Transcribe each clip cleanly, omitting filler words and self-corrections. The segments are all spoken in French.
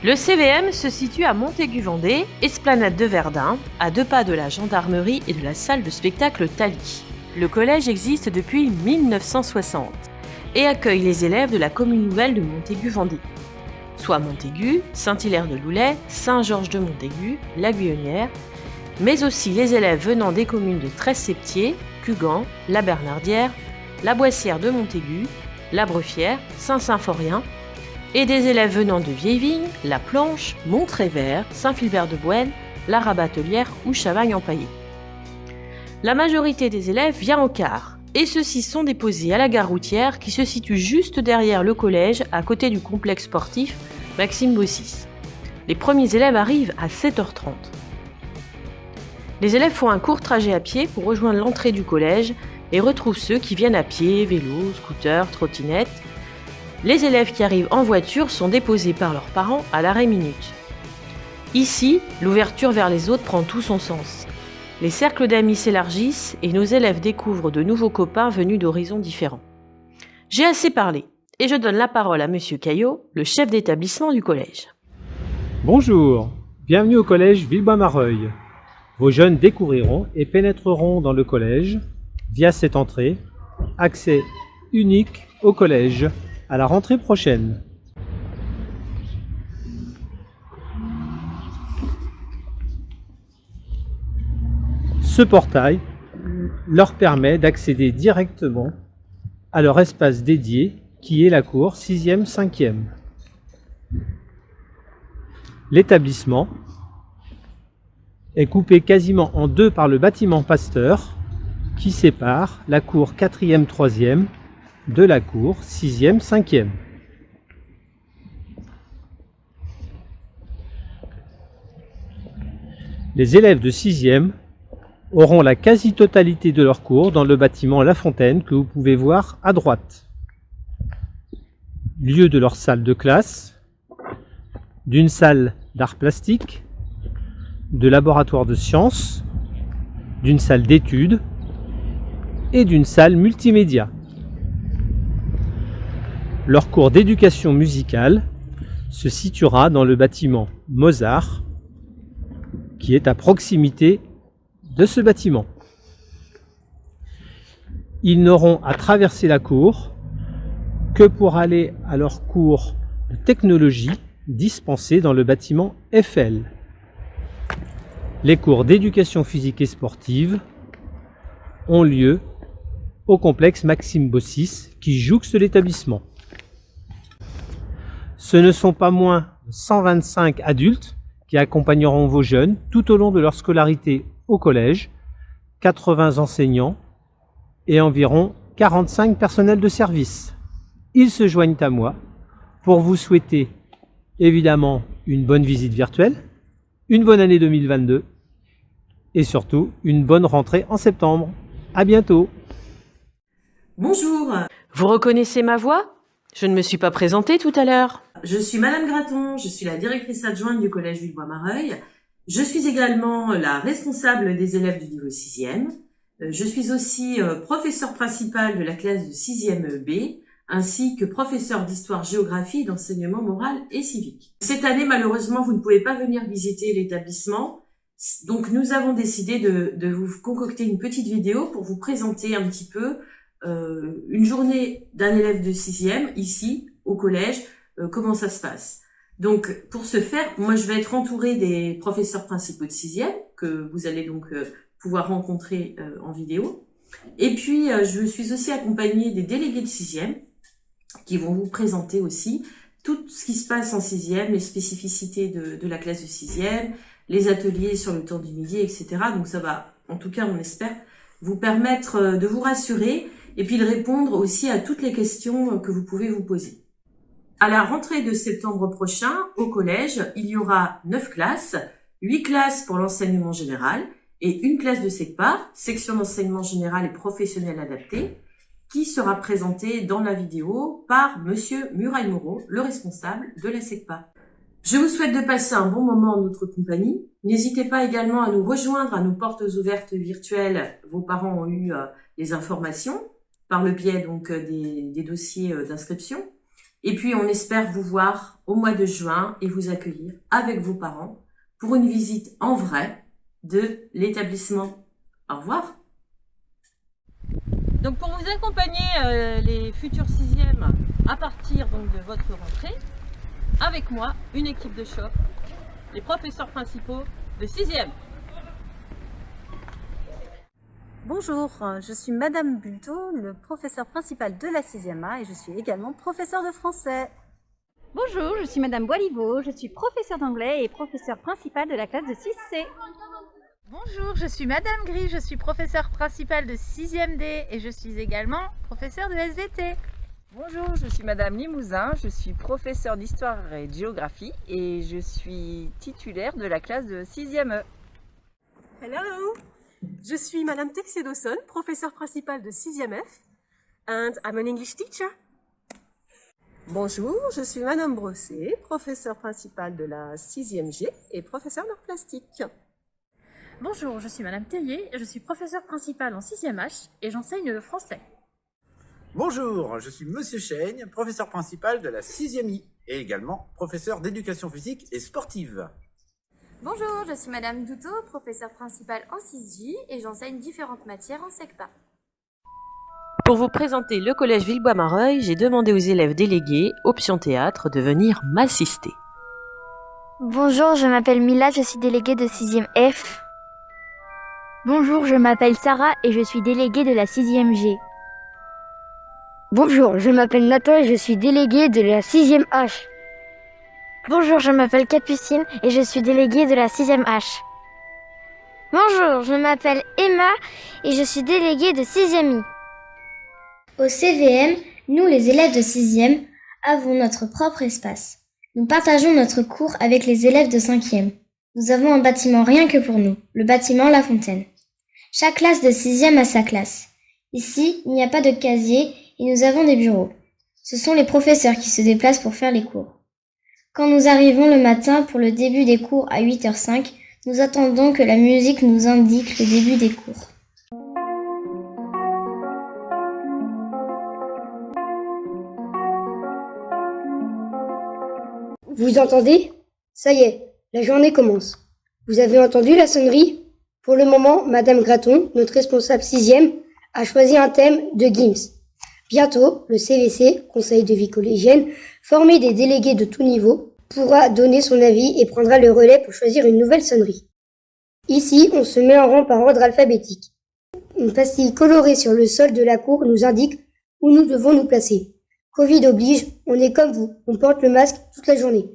Le CVM se situe à Montaigu-Vendée, esplanade de Verdun, à 2 pas de la gendarmerie et de la salle de spectacle Thalie. Le collège existe depuis 1960 et accueille les élèves de la commune nouvelle de Montaigu-Vendée, soit Montaigu, Saint-Hilaire-de-Loulay, Saint-Georges-de-Montaigu, La Guyonnière, mais aussi les élèves venant des communes de Tresse-Septier, Cugand, La Bernardière, La Boissière de Montaigu, La Brefière, Saint-Symphorien, et des élèves venant de Vieillevigne, La Planche, Montrévert, Saint-Philbert-de-Bouenne, La Rabatelière ou Chavagne-en-Paillé. La majorité des élèves vient en car, et ceux-ci sont déposés à la gare routière qui se situe juste derrière le collège, à côté du complexe sportif Maxime Bossis. Les premiers élèves arrivent à 7h30. Les élèves font un court trajet à pied pour rejoindre l'entrée du collège et retrouvent ceux qui viennent à pied, vélo, scooter, trottinette. Les élèves qui arrivent en voiture sont déposés par leurs parents à l'arrêt minute. Ici, l'ouverture vers les autres prend tout son sens. Les cercles d'amis s'élargissent et nos élèves découvrent de nouveaux copains venus d'horizons différents. J'ai assez parlé et je donne la parole à Monsieur Caillot, le chef d'établissement du collège. Bonjour, bienvenue au collège Villebois-Mareuil. Vos jeunes découvriront et pénétreront dans le collège via cette entrée, accès unique au collège à la rentrée prochaine. Ce portail leur permet d'accéder directement à leur espace dédié qui est la cour 6e, 5e. L'établissement est coupé quasiment en deux par le bâtiment Pasteur qui sépare la cour 4e, 3e de la cour 6e, 5e. Les élèves de 6e auront la quasi-totalité de leurs cours dans le bâtiment La Fontaine que vous pouvez voir à droite. Lieu de leur salle de classe, d'une salle d'art plastique, de laboratoire de sciences, d'une salle d'études et d'une salle multimédia. Leur cours d'éducation musicale se situera dans le bâtiment Mozart, qui est à proximité de ce bâtiment. Ils n'auront à traverser la cour que pour aller à leur cours de technologie dispensés dans le bâtiment Eiffel. Les cours d'éducation physique et sportive ont lieu au complexe Maxime Bossis qui jouxte l'établissement. Ce ne sont pas moins de 125 adultes qui accompagneront vos jeunes tout au long de leur scolarité au collège, 80 enseignants et environ 45 personnels de service. Ils se joignent à moi pour vous souhaiter évidemment une bonne visite virtuelle, une bonne année 2022 et surtout une bonne rentrée en septembre. À bientôt. Bonjour. Vous reconnaissez ma voix ? Je ne me suis pas présentée tout à l'heure. Je suis Madame Graton, je suis la directrice adjointe du collège Villebois-Mareuil. Je suis également la responsable des élèves du niveau 6e. Je suis aussi professeure principale de la classe de 6e B, ainsi que professeure d'histoire-géographie et d'enseignement moral et civique. Cette année, malheureusement, vous ne pouvez pas venir visiter l'établissement. Donc, nous avons décidé de vous concocter une petite vidéo pour vous présenter un petit peu une journée d'un élève de 6e, ici, au collège, comment ça se passe. Donc, pour ce faire, moi, je vais être entourée des professeurs principaux de 6e, que vous allez donc pouvoir rencontrer en vidéo. Et puis, je suis aussi accompagnée des délégués de 6e, qui vont vous présenter aussi tout ce qui se passe en 6e, les spécificités de la classe de 6e, les ateliers sur le temps du midi, etc. Donc, ça va, en tout cas, on espère, vous permettre de vous rassurer et puis de répondre aussi à toutes les questions que vous pouvez vous poser. À la rentrée de septembre prochain, au collège, il y aura 9 classes, 8 classes pour l'enseignement général et une classe de SECPA, section d'enseignement général et professionnel adapté, qui sera présentée dans la vidéo par Monsieur Muraille-Moreau, le responsable de la SECPA. Je vous souhaite de passer un bon moment en notre compagnie. N'hésitez pas également à nous rejoindre à nos portes ouvertes virtuelles. Vos parents ont eu les informations par le biais donc des dossiers d'inscription. Et puis, on espère vous voir au mois de juin et vous accueillir avec vos parents pour une visite en vrai de l'établissement. Au revoir. Donc pour vous accompagner les futurs sixièmes à partir donc de votre rentrée, avec moi, une équipe de choc, les professeurs principaux de 6e. Bonjour, je suis Madame Bulto, le professeur principal de la 6e A et je suis également professeur de français. Bonjour, je suis Madame Boiliveau, je suis professeure d'anglais et professeure principale de la classe de 6C. Bonjour, je suis Madame Gris, je suis professeure principale de 6e D et je suis également professeure de SVT. Bonjour, je suis Madame Limousin, je suis professeure d'histoire et de géographie et je suis titulaire de la classe de 6e E. Hello, je suis Madame Texier Dawson, professeure principale de 6e F and I'm an English teacher. Bonjour, je suis Madame Brosset, professeure principale de la 6e G et professeure d'art plastique. Bonjour, je suis Madame Tellier, je suis professeure principale en 6e H et j'enseigne le français. Bonjour, je suis Monsieur Chaigne, professeur principal de la 6e I et également professeur d'éducation physique et sportive. Bonjour, je suis Madame Douto, professeure principale en 6J et j'enseigne différentes matières en SECPA. Pour vous présenter le collège Villebois-Mareuil, j'ai demandé aux élèves délégués, option théâtre, de venir m'assister. Bonjour, je m'appelle Mila, je suis déléguée de 6e F. Bonjour, je m'appelle Sarah et je suis déléguée de la 6e G. Bonjour, je m'appelle Nathan et je suis déléguée de la 6e H. Bonjour, je m'appelle Capucine et je suis déléguée de la 6e H. Bonjour, je m'appelle Emma et je suis déléguée de 6e I. Au CVM, nous les élèves de 6e avons notre propre espace. Nous partageons notre cours avec les élèves de 5e. Nous avons un bâtiment rien que pour nous, le bâtiment La Fontaine. Chaque classe de 6e a sa classe. Ici, il n'y a pas de casier et nous avons des bureaux. Ce sont les professeurs qui se déplacent pour faire les cours. Quand nous arrivons le matin pour le début des cours à 8h05, nous attendons que la musique nous indique le début des cours. Vous entendez? Ça y est, la journée commence. Vous avez entendu la sonnerie? Pour le moment, Madame Graton, notre responsable 6e, a choisi un thème de Gims. Bientôt, le CVC, Conseil de vie collégienne, formé des délégués de tout niveau, pourra donner son avis et prendra le relais pour choisir une nouvelle sonnerie. Ici, on se met en rang par ordre alphabétique. Une pastille colorée sur le sol de la cour nous indique où nous devons nous placer. Covid oblige, on est comme vous, on porte le masque toute la journée.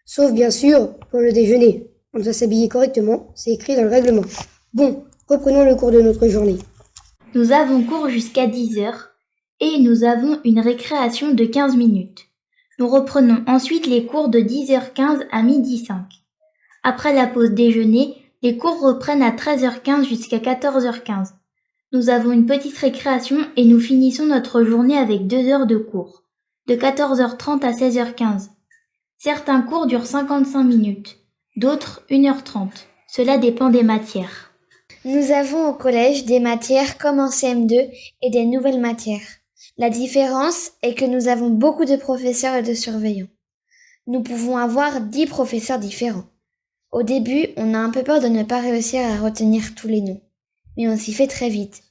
Sauf bien sûr pour le déjeuner. On doit s'habiller correctement, c'est écrit dans le règlement. Bon, reprenons le cours de notre journée. Nous avons cours jusqu'à 10h et nous avons une récréation de 15 minutes. Nous reprenons ensuite les cours de 10h15 à 12h05. Après la pause déjeuner, les cours reprennent à 13h15 jusqu'à 14h15. Nous avons une petite récréation et nous finissons notre journée avec 2 heures de cours, de 14h30 à 16h15. Certains cours durent 55 minutes, d'autres 1h30. Cela dépend des matières. Nous avons au collège des matières comme en CM2 et des nouvelles matières. La différence est que nous avons beaucoup de professeurs et de surveillants. Nous pouvons avoir 10 professeurs différents. Au début, on a un peu peur de ne pas réussir à retenir tous les noms. Mais on s'y fait très vite.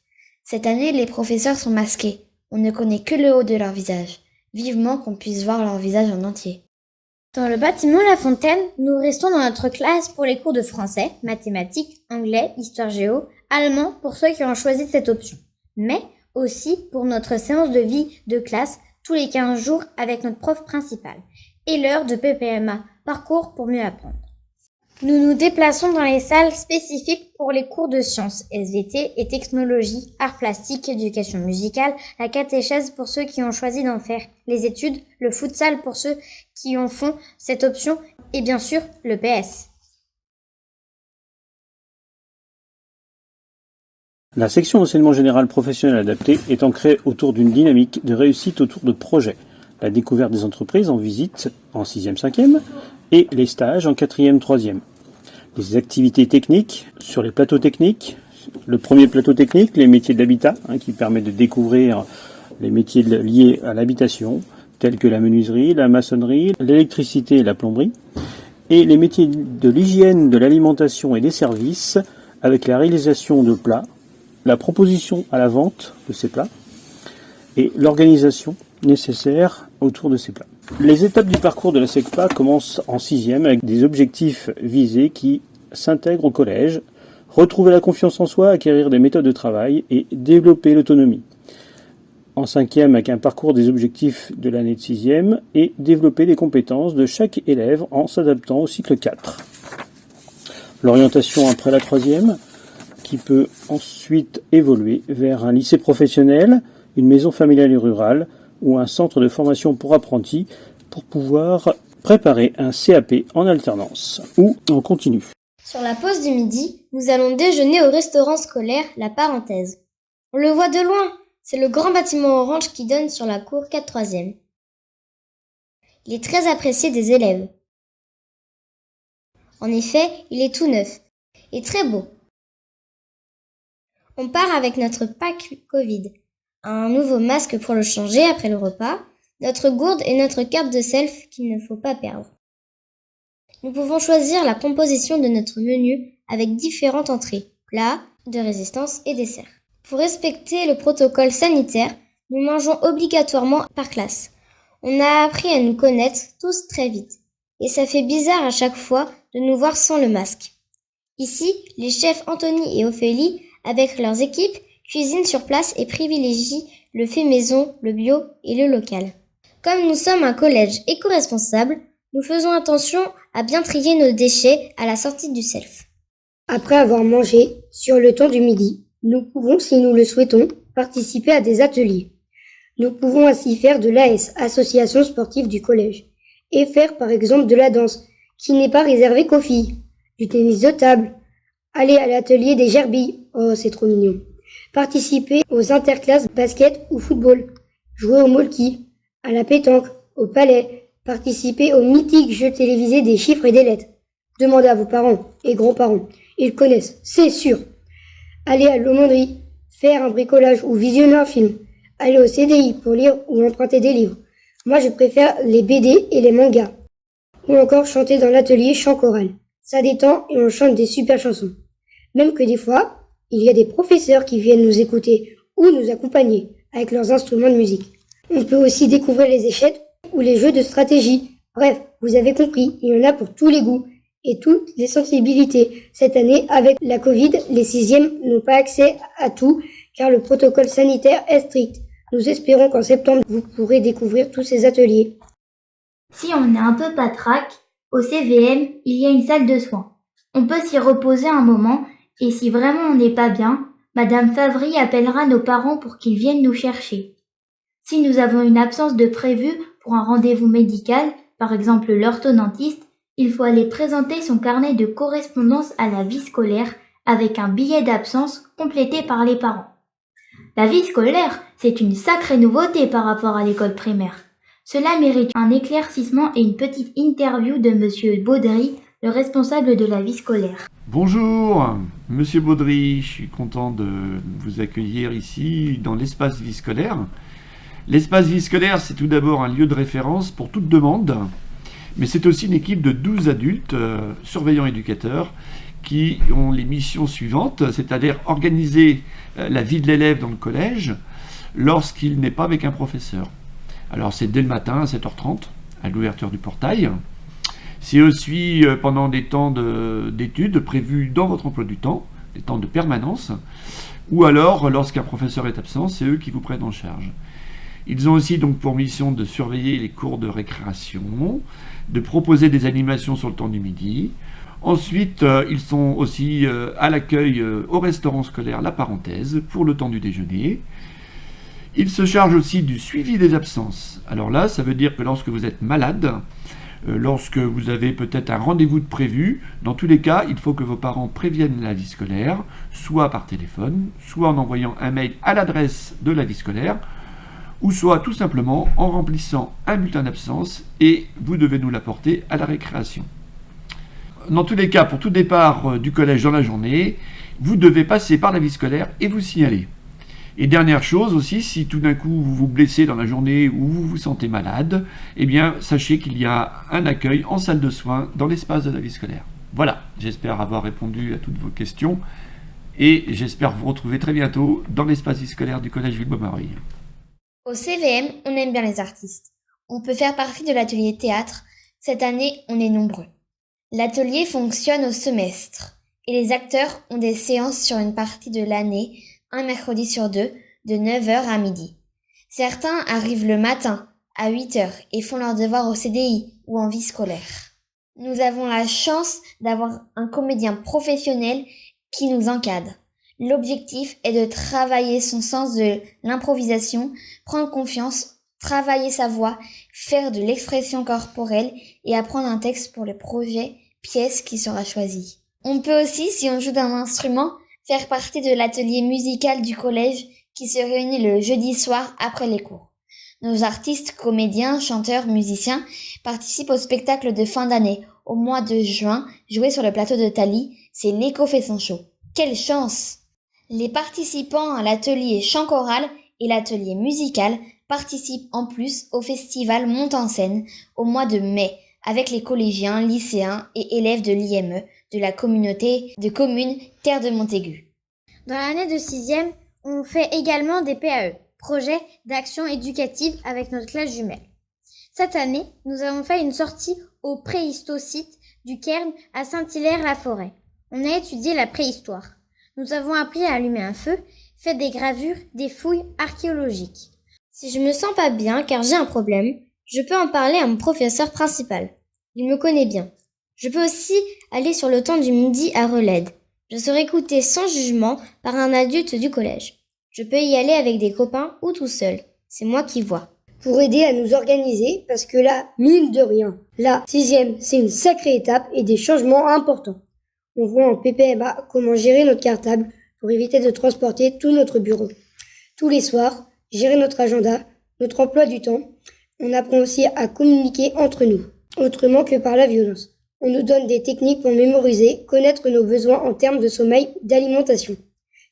Cette année, les professeurs sont masqués. On ne connaît que le haut de leur visage. Vivement qu'on puisse voir leur visage en entier. Dans le bâtiment La Fontaine, nous restons dans notre classe pour les cours de français, mathématiques, anglais, histoire géo, allemand pour ceux qui ont choisi cette option. Mais aussi pour notre séance de vie de classe tous les 15 jours avec notre prof principal. Et l'heure de PPMA, parcours pour mieux apprendre. Nous nous déplaçons dans les salles spécifiques pour les cours de sciences, SVT et technologie, arts plastiques, éducation musicale, la catéchèse pour ceux qui ont choisi d'en faire, les études, le futsal pour ceux qui en font cette option et bien sûr le PS. La section enseignement général professionnel adapté est ancrée autour d'une dynamique de réussite autour de projets, la découverte des entreprises en visite en 6e, 5e et les stages en 4e, 3e. Les activités techniques sur les plateaux techniques, le premier plateau technique, les métiers de l'habitat, qui permet de découvrir les métiers liés à l'habitation, tels que la menuiserie, la maçonnerie, l'électricité et la plomberie, et les métiers de l'hygiène, de l'alimentation et des services, avec la réalisation de plats, la proposition à la vente de ces plats, et l'organisation nécessaire autour de ces plats. Les étapes du parcours de la SECPA commencent en 6e avec des objectifs visés qui s'intègrent au collège, retrouver la confiance en soi, acquérir des méthodes de travail et développer l'autonomie. En 5e avec un parcours des objectifs de l'année de 6e et développer les compétences de chaque élève en s'adaptant au cycle 4. L'orientation après la 3e qui peut ensuite évoluer vers un lycée professionnel, une maison familiale et rurale ou un centre de formation pour apprentis pour pouvoir préparer un CAP en alternance ou en continu. Sur la pause du midi, nous allons déjeuner au restaurant scolaire La Parenthèse. On le voit de loin, c'est le grand bâtiment orange qui donne sur la cour 4/3e. Il est très apprécié des élèves. En effet, il est tout neuf et très beau. On part avec notre pack Covid, un nouveau masque pour le changer après le repas, notre gourde et notre carte de self qu'il ne faut pas perdre. Nous pouvons choisir la composition de notre menu avec différentes entrées, plats, de résistance et desserts. Pour respecter le protocole sanitaire, nous mangeons obligatoirement par classe. On a appris à nous connaître tous très vite, et ça fait bizarre à chaque fois de nous voir sans le masque. Ici, les chefs Anthony et Ophélie, avec leurs équipes, cuisinent sur place et privilégient le fait maison, le bio et le local. Comme nous sommes un collège éco-responsable, nous faisons attention à bien trier nos déchets à la sortie du self. Après avoir mangé, sur le temps du midi, nous pouvons, si nous le souhaitons, participer à des ateliers. Nous pouvons ainsi faire de l'AS, Association sportive du collège, et faire par exemple de la danse, qui n'est pas réservée qu'aux filles, du tennis de table, aller à l'atelier des gerbilles, oh c'est trop mignon, participer aux interclasses basket ou football, jouer au molki, à la pétanque, au palais, participer aux mythiques jeux télévisés des chiffres et des lettres. Demandez à vos parents et grands-parents, ils connaissent, c'est sûr. Aller à l'aumônerie, faire un bricolage ou visionner un film, aller au CDI pour lire ou emprunter des livres. Moi je préfère les BD et les mangas. Ou encore chanter dans l'atelier chant choral. Ça détend et on chante des super chansons. Même que des fois, il y a des professeurs qui viennent nous écouter ou nous accompagner avec leurs instruments de musique. On peut aussi découvrir les échecs ou les jeux de stratégie. Bref, vous avez compris, il y en a pour tous les goûts et toutes les sensibilités. Cette année, avec la Covid, les 6e n'ont pas accès à tout car le protocole sanitaire est strict. Nous espérons qu'en septembre, vous pourrez découvrir tous ces ateliers. Si on est un peu patraque, au CVM, il y a une salle de soins. On peut s'y reposer un moment et si vraiment on n'est pas bien, Madame Favry appellera nos parents pour qu'ils viennent nous chercher. Si nous avons une absence de prévu pour un rendez-vous médical, par exemple l'orthodontiste, il faut aller présenter son carnet de correspondance à la vie scolaire avec un billet d'absence complété par les parents. La vie scolaire, c'est une sacrée nouveauté par rapport à l'école primaire. Cela mérite un éclaircissement et une petite interview de Monsieur Baudry, le responsable de la vie scolaire. Bonjour, Monsieur Baudry, je suis content de vous accueillir ici dans l'espace vie scolaire. L'espace vie scolaire, c'est tout d'abord un lieu de référence pour toute demande, mais c'est aussi une équipe de 12 adultes, surveillants éducateurs, qui ont les missions suivantes, c'est-à-dire organiser la vie de l'élève dans le collège lorsqu'il n'est pas avec un professeur. Alors c'est dès le matin à 7h30, à l'ouverture du portail. C'est aussi pendant des temps d'études prévus dans votre emploi du temps, des temps de permanence, ou alors lorsqu'un professeur est absent, c'est eux qui vous prennent en charge. Ils ont aussi donc pour mission de surveiller les cours de récréation, de proposer des animations sur le temps du midi. Ensuite, ils sont aussi à l'accueil au restaurant scolaire La Parenthèse pour le temps du déjeuner. Ils se chargent aussi du suivi des absences. Alors là, ça veut dire que lorsque vous êtes malade, lorsque vous avez peut-être un rendez-vous de prévu, dans tous les cas, il faut que vos parents préviennent la vie scolaire, soit par téléphone, soit en envoyant un mail à l'adresse de la vie scolaire, ou soit tout simplement en remplissant un bulletin d'absence et vous devez nous l'apporter à la récréation. Dans tous les cas, pour tout départ du collège dans la journée, vous devez passer par la vie scolaire et vous signaler. Et dernière chose aussi, si tout d'un coup vous vous blessez dans la journée ou vous vous sentez malade, eh bien sachez qu'il y a un accueil en salle de soins dans l'espace de la vie scolaire. Voilà, j'espère avoir répondu à toutes vos questions et j'espère vous retrouver très bientôt dans l'espace vie scolaire du Collège Villebois-Mareuil. Au CVM, on aime bien les artistes. On peut faire partie de l'atelier théâtre. Cette année, on est nombreux. L'atelier fonctionne au semestre et les acteurs ont des séances sur une partie de l'année, un mercredi sur 2, de 9h à midi. Certains arrivent le matin, à 8h, et font leurs devoirs au CDI ou en vie scolaire. Nous avons la chance d'avoir un comédien professionnel qui nous encadre. L'objectif est de travailler son sens de l'improvisation, prendre confiance, travailler sa voix, faire de l'expression corporelle et apprendre un texte pour le projet pièce qui sera choisi. On peut aussi, si on joue d'un instrument, faire partie de l'atelier musical du collège qui se réunit le jeudi soir après les cours. Nos artistes, comédiens, chanteurs, musiciens participent au spectacle de fin d'année. Au mois de juin, joué sur le plateau de Thalie, c'est l'Écho fait son show. Quelle chance! Les participants à l'atelier chant choral et l'atelier musical participent en plus au festival Monte en scène au mois de mai avec les collégiens, lycéens et élèves de l'IME de la communauté de communes Terre de Montaigu. Dans l'année de 6e, on fait également des PAE, projets d'action éducative avec notre classe jumelle. Cette année, nous avons fait une sortie au préhistosite du Cairn à Saint-Hilaire-la-Forêt. On a étudié la préhistoire. Nous avons appris à allumer un feu, fait des gravures, des fouilles archéologiques. Si je me sens pas bien car j'ai un problème, je peux en parler à mon professeur principal. Il me connaît bien. Je peux aussi aller sur le temps du midi à Relède. Je serai écoutée sans jugement par un adulte du collège. Je peux y aller avec des copains ou tout seul. C'est moi qui vois. Pour aider à nous organiser, parce que là, mine de rien, la 6e, c'est une sacrée étape et des changements importants. On voit en PPMA comment gérer notre cartable pour éviter de transporter tout notre bureau. Tous les soirs, gérer notre agenda, notre emploi du temps. On apprend aussi à communiquer entre nous, autrement que par la violence. On nous donne des techniques pour mémoriser, connaître nos besoins en termes de sommeil, d'alimentation.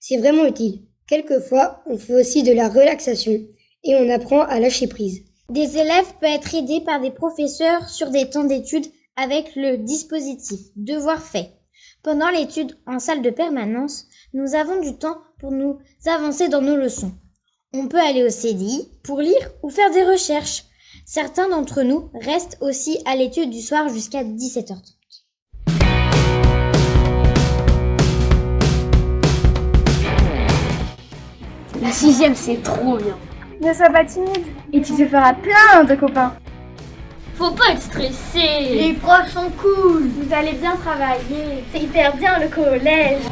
C'est vraiment utile. Quelquefois, on fait aussi de la relaxation et on apprend à lâcher prise. Des élèves peuvent être aidés par des professeurs sur des temps d'études avec le dispositif Devoir fait. Pendant l'étude en salle de permanence, nous avons du temps pour nous avancer dans nos leçons. On peut aller au CDI pour lire ou faire des recherches. Certains d'entre nous restent aussi à l'étude du soir jusqu'à 17h30. La 6e, c'est trop bien. Ne sois pas timide et tu te feras plein de copains. Faut pas être stressé. Les profs sont cool. Vous allez bien travailler. C'est hyper bien le collège.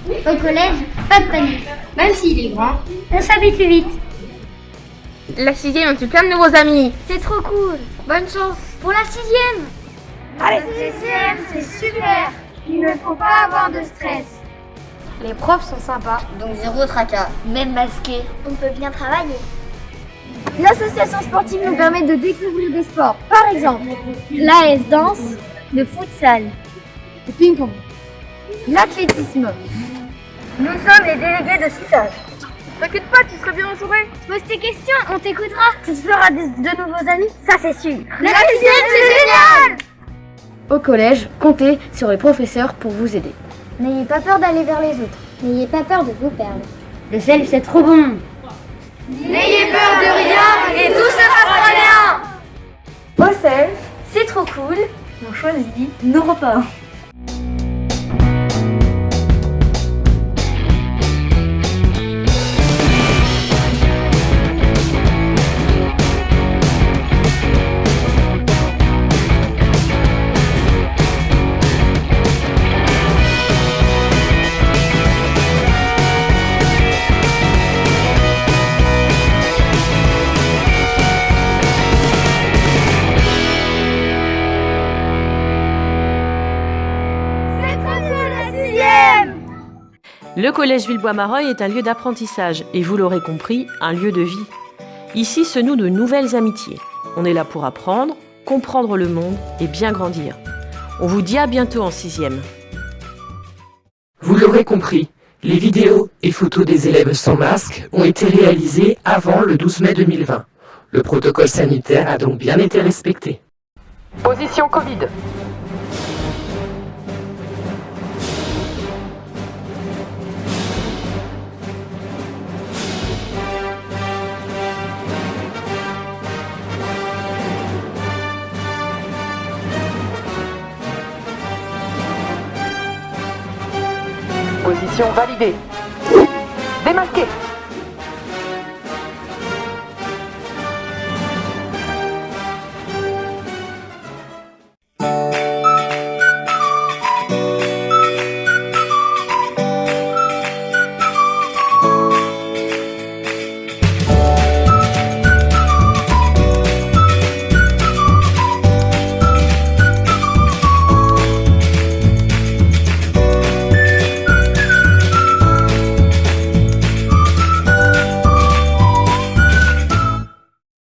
Au collège, pas de panique. Même s'il est grand, on s'habitue vite. La 6e, on fait plein de nouveaux amis. C'est trop cool. Bonne chance pour la 6e. Allez. La 6e, c'est super. Il ne faut pas avoir de stress. Les profs sont sympas, donc zéro tracas, même masqué. On peut bien travailler. L'association sportive nous permet de découvrir des sports. Par exemple, l'AS danse, le futsal, le ping-pong, l'athlétisme. Nous sommes les délégués de 6 âges. T'inquiète pas, tu seras bien entouré. Pose tes questions, on t'écoutera. Tu te feras de nouveaux amis, ça c'est sûr. La 6e, c'est génial! Au collège, comptez sur les professeurs pour vous aider. N'ayez pas peur d'aller vers les autres. N'ayez pas peur de vous perdre. Le self, c'est trop bon. N'ayez peur de rien et tout se passera bien. Au self, c'est trop cool. On choisit nos repas. Le collège Villebois-Mareuil est un lieu d'apprentissage et, vous l'aurez compris, un lieu de vie. Ici se nouent de nouvelles amitiés. On est là pour apprendre, comprendre le monde et bien grandir. On vous dit à bientôt en 6e. Vous l'aurez compris, Les vidéos et photos des élèves sans masque ont été réalisées avant le 12 mai 2020. Le protocole sanitaire a donc bien été respecté. Position Covid. Position validée. Démasqué.